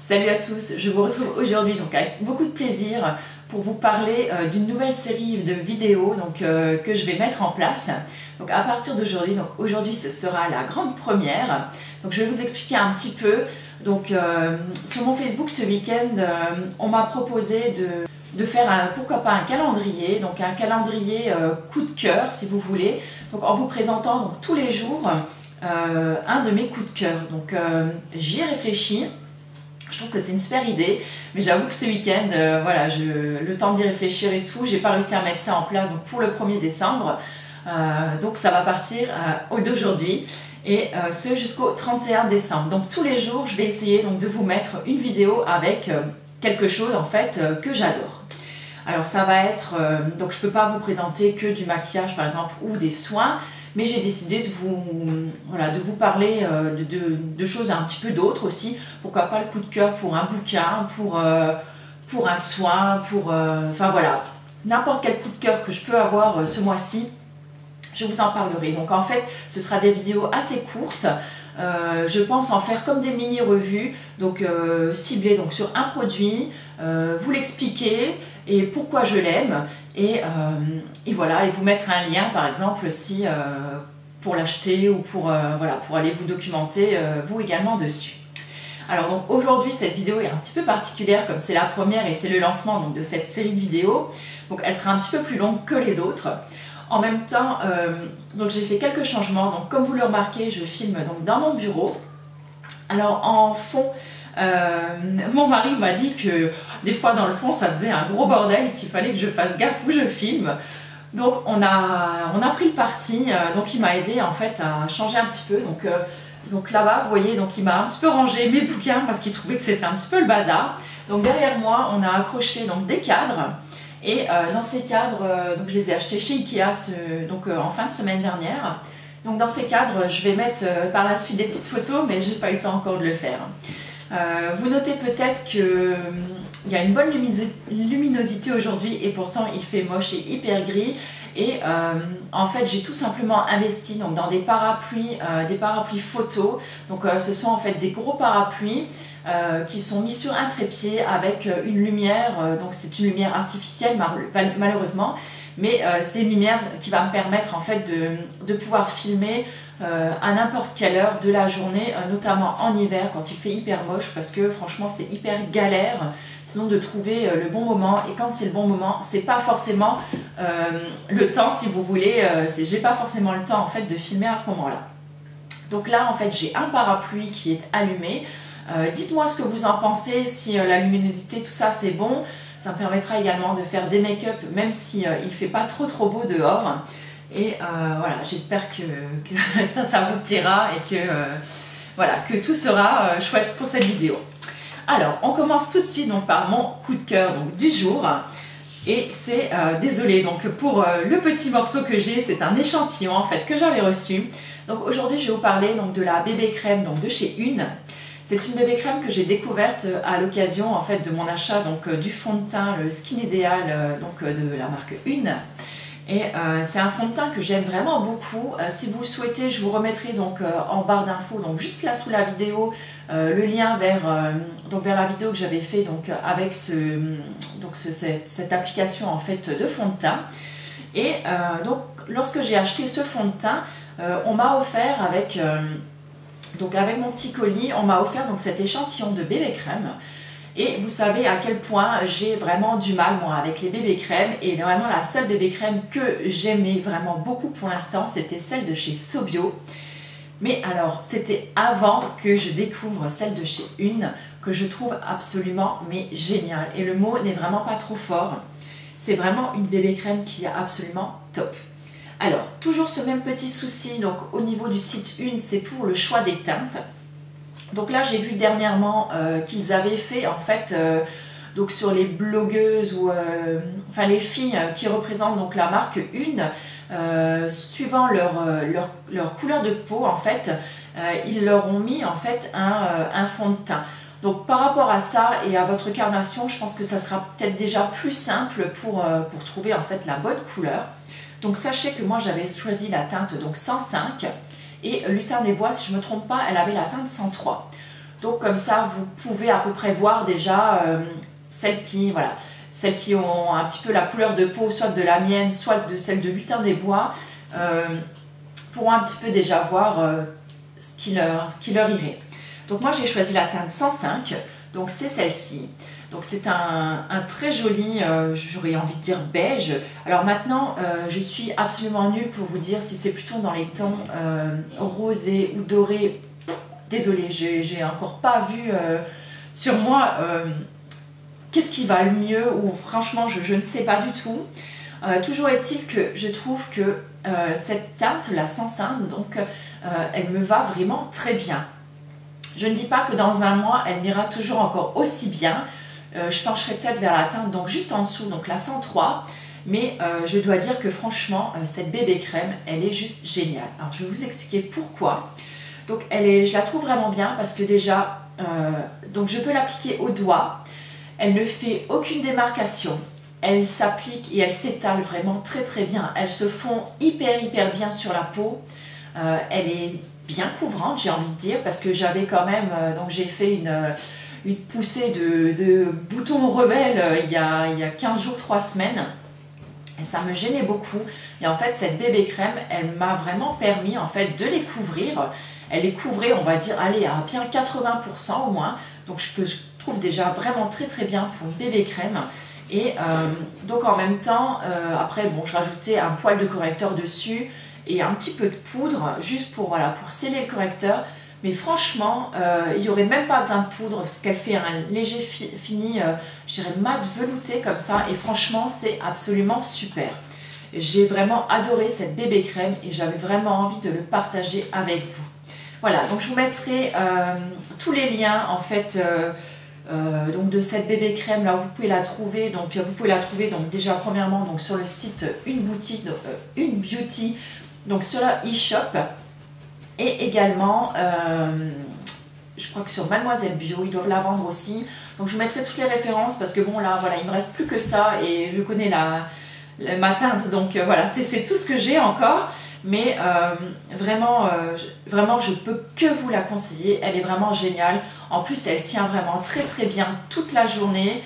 Salut à tous, je vous retrouve aujourd'hui donc avec beaucoup de plaisir pour vous parler d'une nouvelle série de vidéos que je vais mettre en place. Donc à partir d'aujourd'hui, aujourd'hui ce sera la grande première. Donc je vais vous expliquer un petit peu. Donc sur mon Facebook ce week-end, on m'a proposé de faire pourquoi pas un calendrier, donc un calendrier coup de cœur si vous voulez, donc en vous présentant donc, tous les jours un de mes coups de cœur. Donc j'y ai réfléchi. Je trouve que c'est une super idée, mais j'avoue que ce week-end, voilà, le temps d'y réfléchir et tout, j'ai pas réussi à mettre ça en place donc pour le 1er décembre. Donc ça va partir d'aujourd'hui et ce jusqu'au 31 décembre. Donc tous les jours, je vais essayer donc, de vous mettre une vidéo avec quelque chose en fait que j'adore. Alors ça va être, donc je peux pas vous présenter que du maquillage par exemple ou des soins, mais j'ai décidé de vous parler de choses un petit peu d'autres aussi. Pourquoi pas le coup de cœur pour un bouquin, pour un soin, enfin voilà, n'importe quel coup de cœur que je peux avoir ce mois-ci, je vous en parlerai. Donc en fait, ce sera des vidéos assez courtes. Je pense en faire comme des mini-revues, donc ciblées donc, sur un produit, vous l'expliquer et pourquoi je l'aime. Et voilà, et vous mettre un lien par exemple si pour l'acheter ou pour aller vous documenter vous également dessus. Alors donc aujourd'hui cette vidéo est un petit peu particulière comme c'est la première et c'est le lancement donc, de cette série de vidéos. Donc elle sera un petit peu plus longue que les autres. En même temps, donc j'ai fait quelques changements. Donc comme vous le remarquez, je filme donc dans mon bureau. Alors en fond, mon mari m'a dit que des fois dans le fond ça faisait un gros bordel et qu'il fallait que je fasse gaffe où je filme. Donc on a pris le parti, donc il m'a aidé en fait à changer un petit peu. Donc là-bas, vous voyez, donc il m'a un petit peu rangé mes bouquins parce qu'il trouvait que c'était un petit peu le bazar. Donc derrière moi, on a accroché donc, des cadres. Et dans ces cadres, donc je les ai achetés chez Ikea en fin de semaine dernière. Donc dans ces cadres, je vais mettre par la suite des petites photos, mais je n'ai pas eu le temps encore de le faire. Vous notez peut-être qu'il y a une bonne luminosité aujourd'hui et pourtant il fait moche et hyper gris. Et en fait, j'ai tout simplement investi donc, dans des parapluies photos. Donc ce sont en fait des gros parapluies qui sont mis sur un trépied avec une lumière. Donc c'est une lumière artificielle malheureusement. Mais c'est une lumière qui va me permettre en fait de pouvoir filmer à n'importe quelle heure de la journée, notamment en hiver quand il fait hyper moche parce que franchement c'est hyper galère sinon de trouver le bon moment. Et quand c'est le bon moment, c'est pas forcément le temps si vous voulez, j'ai pas forcément le temps en fait de filmer à ce moment-là. Donc là en fait j'ai un parapluie qui est allumé. Dites-moi ce que vous en pensez, si la luminosité tout ça c'est bon. Ça me permettra également de faire des make-up même si il fait pas trop beau dehors. Et voilà, j'espère que ça vous plaira et que tout sera chouette pour cette vidéo. Alors, on commence tout de suite donc, par mon coup de cœur donc, du jour. Et c'est, désolé, donc pour le petit morceau que j'ai, c'est un échantillon en fait que j'avais reçu. Donc aujourd'hui, je vais vous parler donc, de la bébé crème donc, de chez Une. C'est une bébé crème que j'ai découverte à l'occasion en fait de mon achat donc, du fond de teint, le Skin Ideal de la marque Une. Et c'est un fond de teint que j'aime vraiment beaucoup. Si vous le souhaitez, je vous remettrai donc en barre d'infos, donc juste là sous la vidéo, le lien vers la vidéo que j'avais fait donc avec cette application en fait de fond de teint. Et donc lorsque j'ai acheté ce fond de teint, on m'a offert avec mon petit colis, on m'a offert donc cet échantillon de bébé crème. Et vous savez à quel point j'ai vraiment du mal moi avec les bébés crèmes. Et vraiment la seule bébé crème que j'aimais vraiment beaucoup pour l'instant, c'était celle de chez Sobio. Mais alors, c'était avant que je découvre celle de chez Une, que je trouve absolument mais géniale. Et le mot n'est vraiment pas trop fort. C'est vraiment une bébé crème qui est absolument top. Alors, toujours ce même petit souci, donc au niveau du site Une, c'est pour le choix des teintes. Donc là, j'ai vu dernièrement qu'ils avaient fait en fait donc sur les blogueuses ou enfin les filles qui représentent donc la marque Une, suivant leur couleur de peau en fait, ils leur ont mis en fait un fond de teint. Donc par rapport à ça et à votre carnation, je pense que ça sera peut-être déjà plus simple pour trouver en fait la bonne couleur. Donc sachez que moi j'avais choisi la teinte donc 105. Et Lutin des Bois, si je ne me trompe pas, elle avait la teinte 103. Donc comme ça, vous pouvez à peu près voir déjà celles qui ont un petit peu la couleur de peau, soit de la mienne, soit de celle de Lutin des Bois, pourront un petit peu déjà voir ce qui leur irait. Donc moi j'ai choisi la teinte 105, donc c'est celle-ci. Donc c'est un très joli, j'aurais envie de dire beige. Alors maintenant, je suis absolument nulle pour vous dire si c'est plutôt dans les tons rosés ou dorés. Désolée, j'ai encore pas vu sur moi qu'est-ce qui va le mieux, ou franchement je ne sais pas du tout. Toujours est-il que je trouve que cette teinte, la 105, donc elle me va vraiment très bien. Je ne dis pas que dans un mois elle m'ira toujours encore aussi bien. Je pencherai peut-être vers la teinte donc juste en dessous, donc la 103, mais je dois dire que franchement cette bébé crème elle est juste géniale. Alors je vais vous expliquer pourquoi. Donc je la trouve vraiment bien parce que déjà donc je peux l'appliquer au doigt, elle ne fait aucune démarcation, elle s'applique et elle s'étale vraiment très très bien, elle se fond hyper bien sur la peau, elle est bien couvrante j'ai envie de dire, parce que j'avais quand même donc j'ai fait une poussée de boutons rebelles il y a 15 jours, 3 semaines. Et ça me gênait beaucoup. Et en fait, cette bébé crème, elle m'a vraiment permis en fait de les couvrir. Elle est couvrée, on va dire, allez, à bien 80% au moins. Donc je trouve déjà vraiment très bien pour une bébé crème. Et donc en même temps, après, bon, je rajoutais un poil de correcteur dessus et un petit peu de poudre, juste pour, voilà, pour sceller le correcteur. Mais franchement, il n'y aurait même pas besoin de poudre parce qu'elle fait un léger fini, je dirais mat velouté comme ça. Et franchement, c'est absolument super. J'ai vraiment adoré cette bébé crème et j'avais vraiment envie de le partager avec vous. Voilà, donc je vous mettrai tous les liens en fait donc de cette bébé crème là où vous pouvez la trouver. Donc vous pouvez la trouver donc déjà premièrement donc sur le site Une Beauty, donc sur la e-shop. Et également, je crois que sur Mademoiselle Bio, ils doivent la vendre aussi. Donc je vous mettrai toutes les références parce que bon là, voilà, il me reste plus que ça et je connais ma teinte. Donc voilà, c'est tout ce que j'ai encore. Mais vraiment, je peux que vous la conseiller. Elle est vraiment géniale. En plus, elle tient vraiment très bien toute la journée.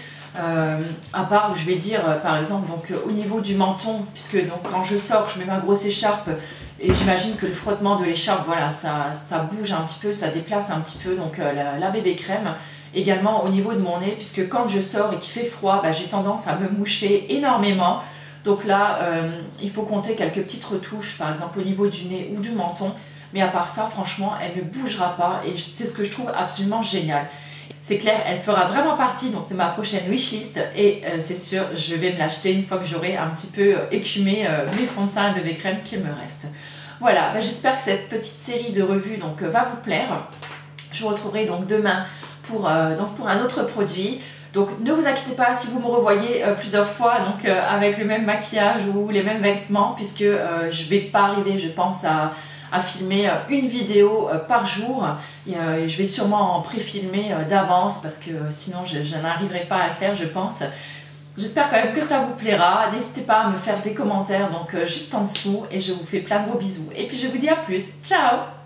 À part, je vais dire, par exemple, donc, au niveau du menton, puisque donc, quand je sors, je mets ma grosse écharpe. Et j'imagine que le frottement de l'écharpe, voilà, ça bouge un petit peu, ça déplace un petit peu donc la bébé crème. Également au niveau de mon nez, puisque quand je sors et qu'il fait froid, bah, j'ai tendance à me moucher énormément. Donc là, il faut compter quelques petites retouches, par exemple au niveau du nez ou du menton. Mais à part ça, franchement, elle ne bougera pas et c'est ce que je trouve absolument génial. C'est clair, elle fera vraiment partie donc, de ma prochaine wishlist et c'est sûr, je vais me l'acheter une fois que j'aurai un petit peu écumé mes fonds de teint et bébé crème qu'il me reste. Voilà, bah, j'espère que cette petite série de revues donc, va vous plaire. Je vous retrouverai donc demain pour un autre produit. Donc ne vous inquiétez pas si vous me revoyez plusieurs fois donc, avec le même maquillage ou les mêmes vêtements, puisque je ne vais pas arriver, je pense, à filmer une vidéo par jour. Et je vais sûrement en pré-filmer d'avance parce que sinon je n'arriverai pas à le faire, je pense. J'espère quand même que ça vous plaira. N'hésitez pas à me faire des commentaires donc juste en dessous et je vous fais plein de gros bisous. Et puis je vous dis à plus. Ciao!